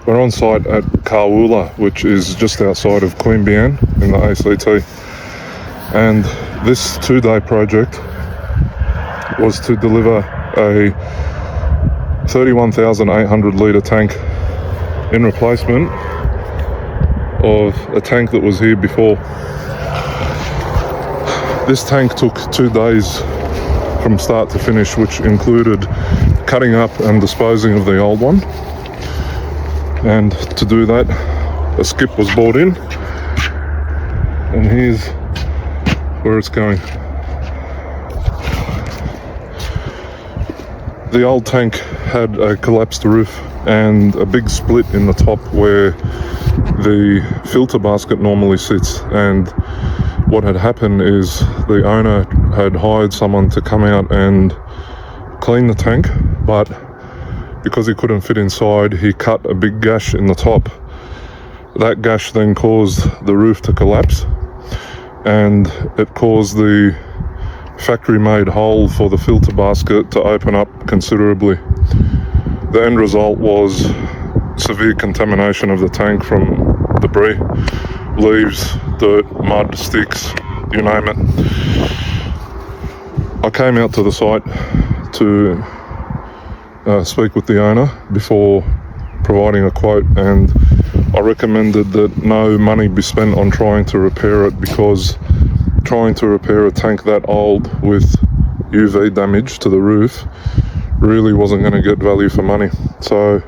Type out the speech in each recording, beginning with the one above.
We're on site at Carwoola, which is just outside of Queanbeyan in the ACT. And this 2-day project was to deliver a 31,800 litre tank in replacement of a tank that was here before. This tank took 2 days from start to finish, which included cutting up and disposing of the old one. And to do that, a skip was brought in, and here's where it's going. The old tank had a collapsed roof and a big split in the top where the filter basket normally sits, and what had happened is the owner had hired someone to come out and clean the tank, but because he couldn't fit inside, he cut a big gash in the top. That gash then caused the roof to collapse, and it caused the factory-made hole for the filter basket to open up considerably. The end result was severe contamination of the tank from debris, leaves, dirt, mud, sticks, you name it. I came out to the site to speak with the owner before providing a quote, and I recommended that no money be spent on trying to repair it, because trying to repair a tank that old with UV damage to the roof really wasn't going to get value for money. So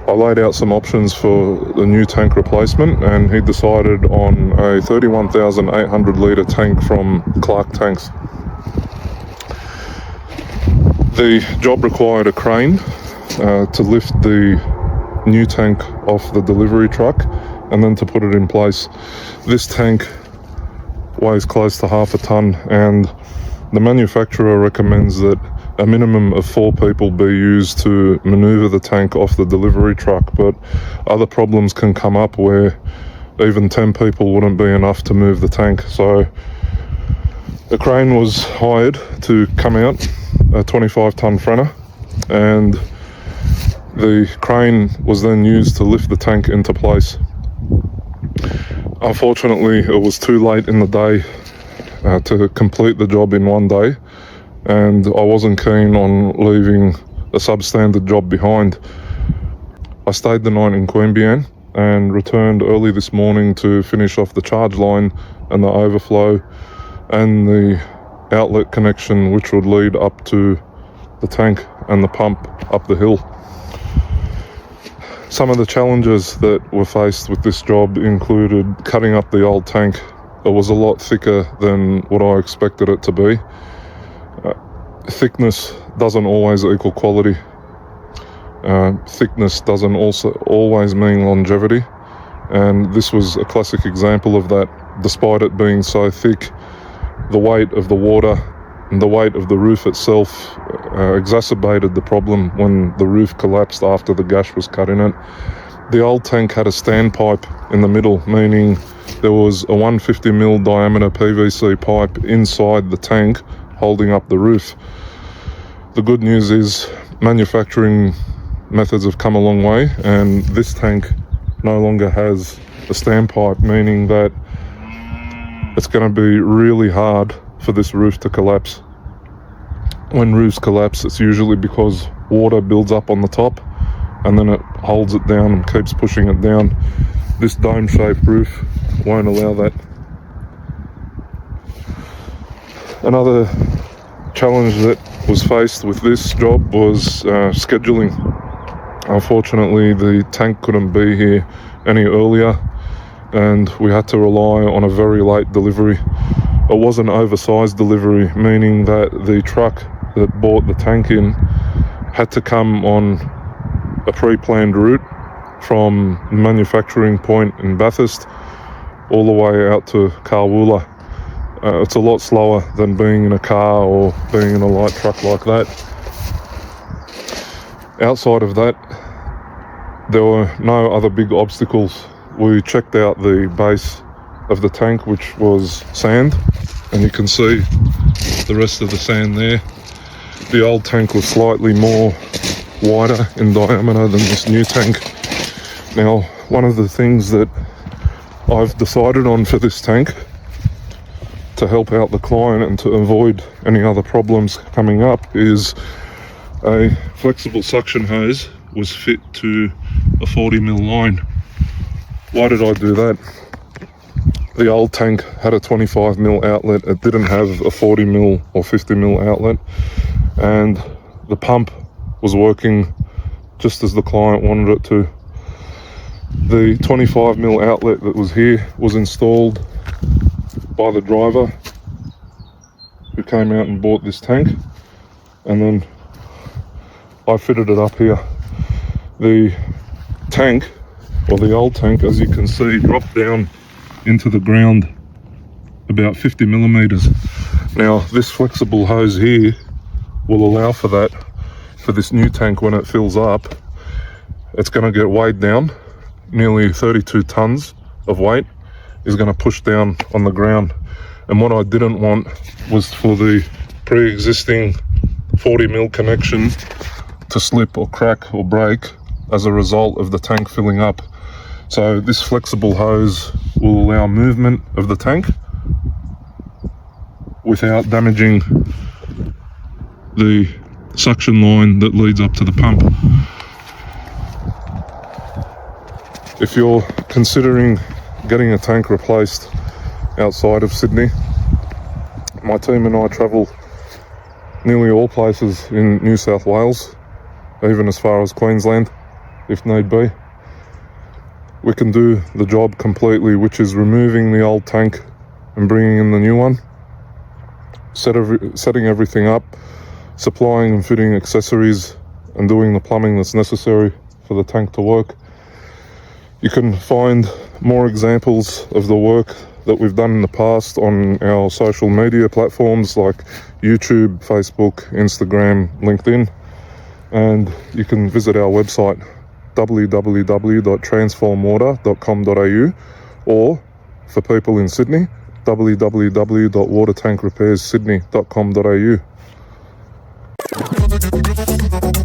I laid out some options for the new tank replacement, and he decided on a 31,800 litre tank from Clark Tanks. The job required a crane to lift the new tank off the delivery truck and then to put it in place. This tank weighs close to half a ton, and the manufacturer recommends that a minimum of 4 people be used to maneuver the tank off the delivery truck, but other problems can come up where even 10 people wouldn't be enough to move the tank. So the crane was hired to come out, a 25-ton frenner, and the crane was then used to lift the tank into place. Unfortunately, it was too late in the day to complete the job in 1 day, and I wasn't keen on leaving a substandard job behind. I stayed the night in Queanbeyan and returned early this morning to finish off the charge line and the overflow and the outlet connection, which would lead up to the tank and the pump up the hill. Some of the challenges that were faced with this job included cutting up the old tank. It was a lot thicker than what I expected it to be. Thickness doesn't always equal quality. Thickness doesn't also always mean longevity, and this was a classic example of that. Despite it being so thick, the weight of the water and the weight of the roof itself exacerbated the problem when the roof collapsed after the gash was cut in it. The old tank had a standpipe in the middle, meaning there was a 150mm diameter PVC pipe inside the tank holding up the roof. The good news is manufacturing methods have come a long way, and this tank no longer has a standpipe, meaning that it's going to be really hard for this roof to collapse. When roofs collapse, it's usually because water builds up on the top and then it holds it down and keeps pushing it down. This dome-shaped roof won't allow that. Another challenge that was faced with this job was scheduling. Unfortunately, the tank couldn't be here any earlier, and we had to rely on a very late delivery. It was an oversized delivery, meaning that the truck that brought the tank in had to come on a pre-planned route from the manufacturing point in Bathurst all the way out to Carwoola. It's a lot slower than being in a car or being in a light truck like that. Outside of that, there were no other big obstacles. We checked out the base of the tank, which was sand, and you can see the rest of the sand there. The old tank was slightly more wider in diameter than this new tank. Now, one of the things that I've decided on for this tank to help out the client and to avoid any other problems coming up is a flexible suction hose was fit to a 40mm line. Why did I do that? The old tank had a 25mm outlet. It didn't have a 40mm or 50mm outlet, and the pump was working just as the client wanted it to. The 25mm outlet that was here was installed by the driver who came out and bought this tank, and then I fitted it up here. The tank, or the old tank, as you can see, dropped down into the ground about 50mm. Now, this flexible hose here will allow for that. For this new tank, when it fills up, it's going to get weighed down. Nearly 32 tons of weight is going to push down on the ground. And what I didn't want was for the pre-existing 40mm connection to slip or crack or break as a result of the tank filling up. So this flexible hose will allow movement of the tank without damaging the suction line that leads up to the pump. If you're considering getting a tank replaced outside of Sydney, my team and I travel nearly all places in New South Wales, even as far as Queensland, if need be. We can do the job completely, which is removing the old tank and bringing in the new one, setting everything up, supplying and fitting accessories, and doing the plumbing that's necessary for the tank to work. You can find more examples of the work that we've done in the past on our social media platforms like YouTube, Facebook, Instagram, LinkedIn, and you can visit our website www.transformwater.com.au, or for people in Sydney, www.watertankrepairsydney.com.au.